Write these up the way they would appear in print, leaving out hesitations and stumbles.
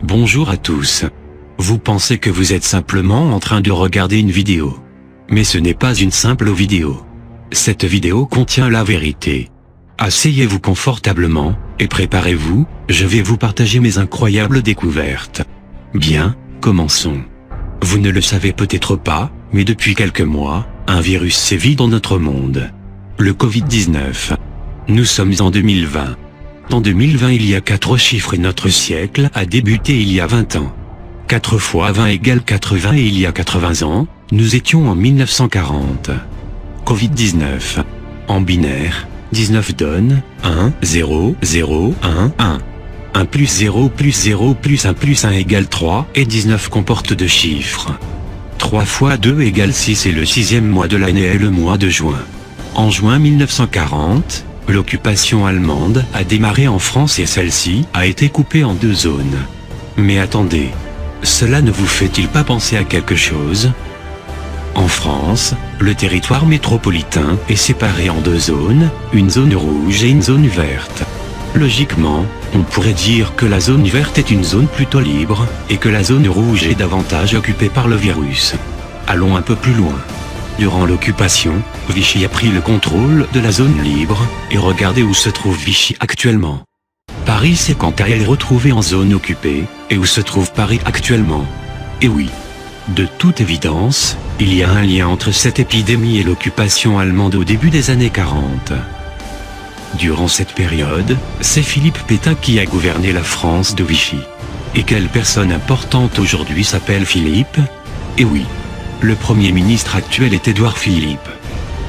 Bonjour à tous. Vous pensez que vous êtes simplement en train de regarder une vidéo. Mais ce n'est pas une simple vidéo. Cette vidéo contient la vérité. Asseyez-vous confortablement, et préparez-vous, je vais vous partager mes incroyables découvertes. Bien, commençons. Vous ne le savez peut-être pas, mais depuis quelques mois, un virus sévit dans notre monde. Le Covid-19. Nous sommes en 2020. En 2020 il y a 4 chiffres et notre siècle a débuté il y a 20 ans. 4 fois 20 égale 80 et il y a 80 ans, nous étions en 1940. Covid-19. En binaire, 19 donne 1, 0, 0, 1, 1. 1 plus 0 plus 0 plus 1 plus 1 égale 3 et 19 comporte 2 chiffres. 3 fois 2 égale 6 et le 6e mois de l'année est le mois de juin. En juin 1940, l'occupation allemande a démarré en France et celle-ci a été coupée en 2 zones. Mais attendez, cela ne vous fait-il pas penser à quelque chose ? En France, le territoire métropolitain est séparé en 2 zones, une zone rouge et une zone verte. Logiquement, on pourrait dire que la zone verte est une zone plutôt libre, et que la zone rouge est davantage occupée par le virus. Allons un peu plus loin. Durant l'occupation, Vichy a pris le contrôle de la zone libre, et regardez où se trouve Vichy actuellement. Paris s'est quant à elle retrouvée en zone occupée, et où se trouve Paris actuellement. Et oui. De toute évidence, il y a un lien entre cette épidémie et l'occupation allemande au début des années 40. Durant cette période, c'est Philippe Pétain qui a gouverné la France de Vichy. Et quelle personne importante aujourd'hui s'appelle Philippe ? Et oui. Le Premier ministre actuel est Édouard Philippe.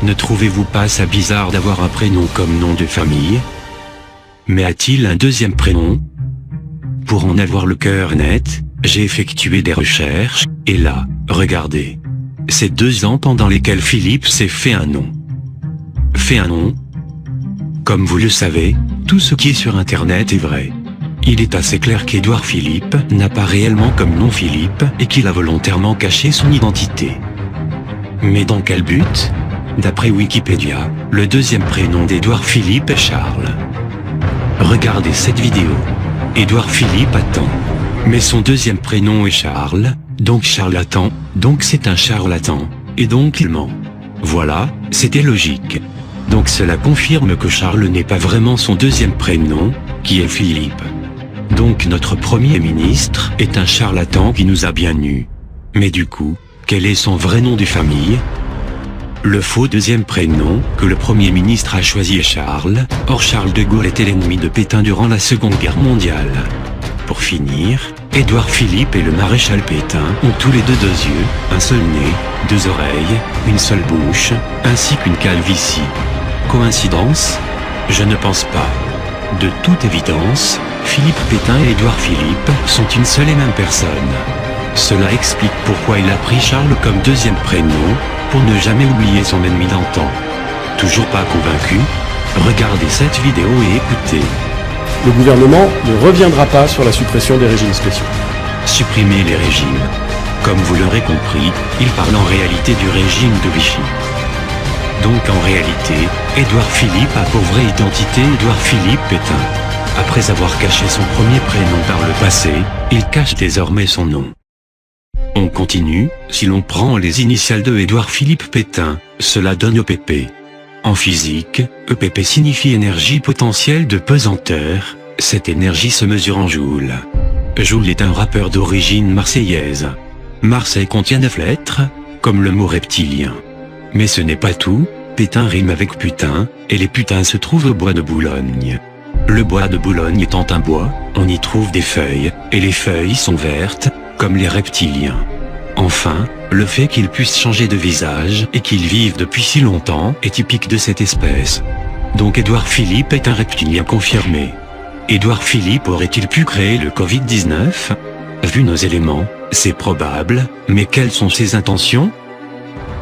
Ne trouvez-vous pas ça bizarre d'avoir un prénom comme nom de famille ? Mais a-t-il un deuxième prénom ? Pour en avoir le cœur net, j'ai effectué des recherches, et là, regardez. C'est 2 ans pendant lesquels Philippe s'est fait un nom. Fait un nom ? Comme vous le savez, tout ce qui est sur Internet est vrai. Il est assez clair qu'Édouard Philippe n'a pas réellement comme nom Philippe et qu'il a volontairement caché son identité. Mais dans quel but ? D'après Wikipédia, le deuxième prénom d'Édouard Philippe est Charles. Regardez cette vidéo. Édouard Philippe attend. Mais son deuxième prénom est Charles, donc charlatan, donc c'est un charlatan, et donc il ment. Voilà, c'était logique. Donc cela confirme que Charles n'est pas vraiment son deuxième prénom, qui est Philippe. Donc notre Premier ministre est un charlatan qui nous a bien eus. Mais du coup, quel est son vrai nom de famille ? Le faux deuxième prénom que le Premier ministre a choisi est Charles, or Charles de Gaulle était l'ennemi de Pétain durant la Seconde Guerre mondiale. Pour finir, Édouard Philippe et le maréchal Pétain ont tous les 2 yeux, un seul nez, 2 oreilles, une seule bouche, ainsi qu'une calvitie. Coïncidence ? Je ne pense pas. De toute évidence, Philippe Pétain et Édouard Philippe sont une seule et même personne. Cela explique pourquoi il a pris Charles comme deuxième prénom, pour ne jamais oublier son ennemi d'antan. Toujours pas convaincu ? Regardez cette vidéo et écoutez. Le gouvernement ne reviendra pas sur la suppression des régimes spéciaux. Supprimer les régimes. Comme vous l'aurez compris, il parle en réalité du régime de Vichy. Donc en réalité, Édouard Philippe a pour vraie identité Édouard Philippe Pétain. Après avoir caché son premier prénom par le passé, il cache désormais son nom. On continue, si l'on prend les initiales de Édouard Philippe Pétain, cela donne EPP. En physique, EPP signifie énergie potentielle de pesanteur, cette énergie se mesure en joules. Joule est un rappeur d'origine marseillaise. Marseille contient 9 lettres, comme le mot reptilien. Mais ce n'est pas tout, Pétain rime avec putain, et les putains se trouvent au bois de Boulogne. Le bois de Boulogne étant un bois, on y trouve des feuilles, et les feuilles sont vertes, comme les reptiliens. Enfin, le fait qu'ils puissent changer de visage et qu'ils vivent depuis si longtemps est typique de cette espèce. Donc Édouard Philippe est un reptilien confirmé. Édouard Philippe aurait-il pu créer le Covid-19 ? Vu nos éléments, c'est probable, mais quelles sont ses intentions ?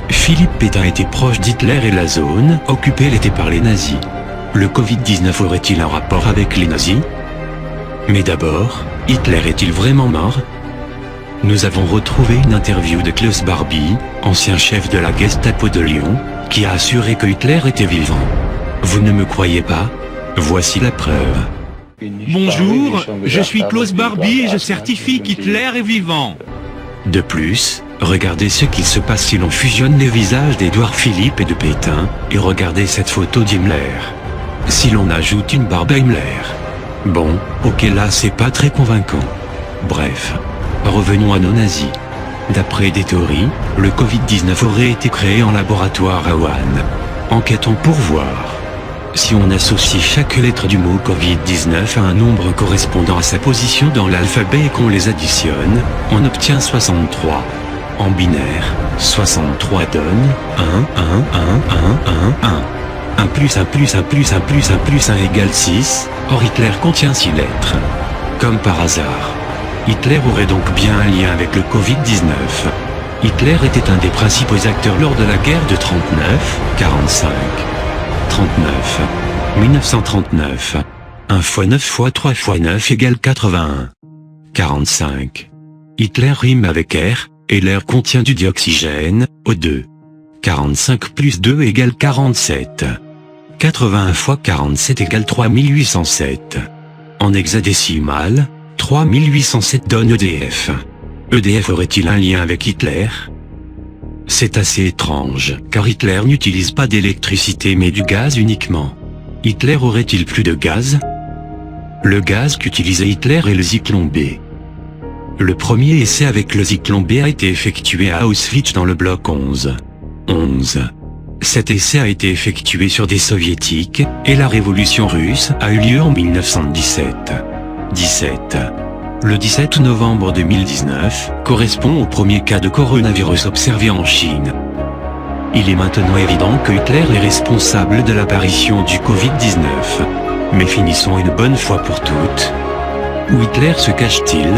Philippe Pétain était proche d'Hitler et la zone occupée l'était par les nazis. Le Covid-19 aurait-il un rapport avec les nazis ? Mais d'abord, Hitler est-il vraiment mort ? Nous avons retrouvé une interview de Klaus Barbie, ancien chef de la Gestapo de Lyon, qui a assuré que Hitler était vivant. Vous ne me croyez pas ? Voici la preuve. Bonjour, je suis Klaus Barbie et je certifie qu'Hitler est vivant. De plus, regardez ce qu'il se passe si l'on fusionne les visages d'Édouard Philippe et de Pétain, et regardez cette photo d'Himmler. Si l'on ajoute une barbe à Himmler. Bon, ok là c'est pas très convaincant. Bref. Revenons à nos nazis. D'après des théories, le Covid-19 aurait été créé en laboratoire à Wuhan. Enquêtons pour voir. Si on associe chaque lettre du mot Covid-19 à un nombre correspondant à sa position dans l'alphabet et qu'on les additionne, on obtient 63. En binaire, 63 donne 1, 1, 1, 1, 1, 1. 1 plus 1 plus 1 plus 1 plus 1 plus 1 égale 6, or Hitler contient 6 lettres. Comme par hasard. Hitler aurait donc bien un lien avec le Covid-19. Hitler était un des principaux acteurs lors de la guerre de 39-45. 39. 1939. 1 x 9 x 3 x 9 égale 81. 45. Hitler rime avec air, et l'air contient du dioxygène, O2. 45 plus 2 égale 47. 81 x 47 égale 3807. En hexadécimal, 3807 donne EDF. EDF aurait-il un lien avec Hitler ? C'est assez étrange, car Hitler n'utilise pas d'électricité mais du gaz uniquement. Hitler aurait-il plus de gaz ? Le gaz qu'utilisait Hitler est le Zyklon B. Le premier essai avec le Zyklon B a été effectué à Auschwitz dans le bloc 11. Cet essai a été effectué sur des soviétiques, et la révolution russe a eu lieu en 1917. Le 17 novembre 2019 correspond au premier cas de coronavirus observé en Chine. Il est maintenant évident que Hitler est responsable de l'apparition du Covid-19. Mais finissons une bonne fois pour toutes. Où Hitler se cache-t-il ?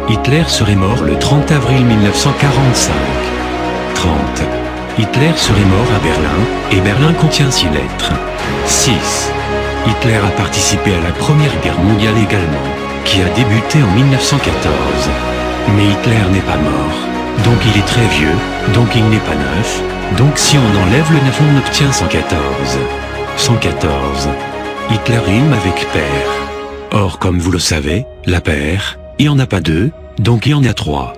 Hitler serait mort le 30 avril 1945. 30. Hitler serait mort à Berlin, et Berlin contient 6 lettres. 6. Hitler a participé à la Première Guerre mondiale également, qui a débuté en 1914. Mais Hitler n'est pas mort, donc il est très vieux, donc il n'est pas neuf, donc si on enlève le 9 on obtient 114. 114. Hitler rime avec père. Or comme vous le savez, la paire, il n'y en a pas 2, donc il y en a 3.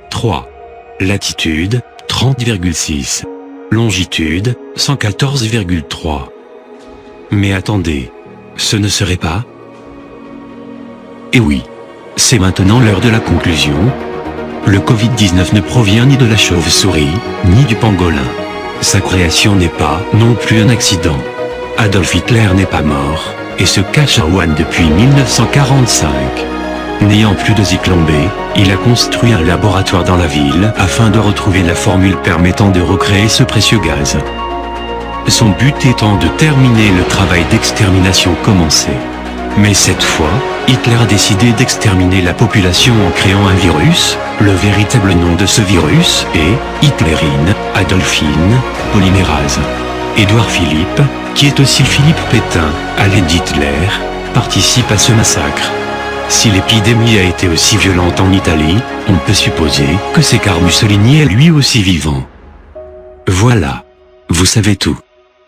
3. Latitude, 30,6. Longitude, 114,3. Mais attendez, ce ne serait pas ? Et oui, c'est maintenant l'heure de la conclusion. Le Covid-19 ne provient ni de la chauve-souris, ni du pangolin. Sa création n'est pas non plus un accident. Adolf Hitler n'est pas mort, et se cache à Wuhan depuis 1945. N'ayant plus de Zyklon B, il a construit un laboratoire dans la ville afin de retrouver la formule permettant de recréer ce précieux gaz. Son but étant de terminer le travail d'extermination commencé. Mais cette fois, Hitler a décidé d'exterminer la population en créant un virus. Le véritable nom de ce virus est Hitlérine, Adolphine, polymérase. Édouard Philippe, qui est aussi Philippe Pétain, allié d'Hitler, participe à ce massacre. Si l'épidémie a été aussi violente en Italie, on peut supposer que c'est car Mussolini est lui aussi vivant. Voilà. Vous savez tout.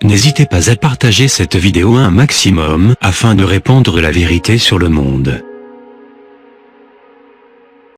N'hésitez pas à partager cette vidéo un maximum afin de répandre la vérité sur le monde.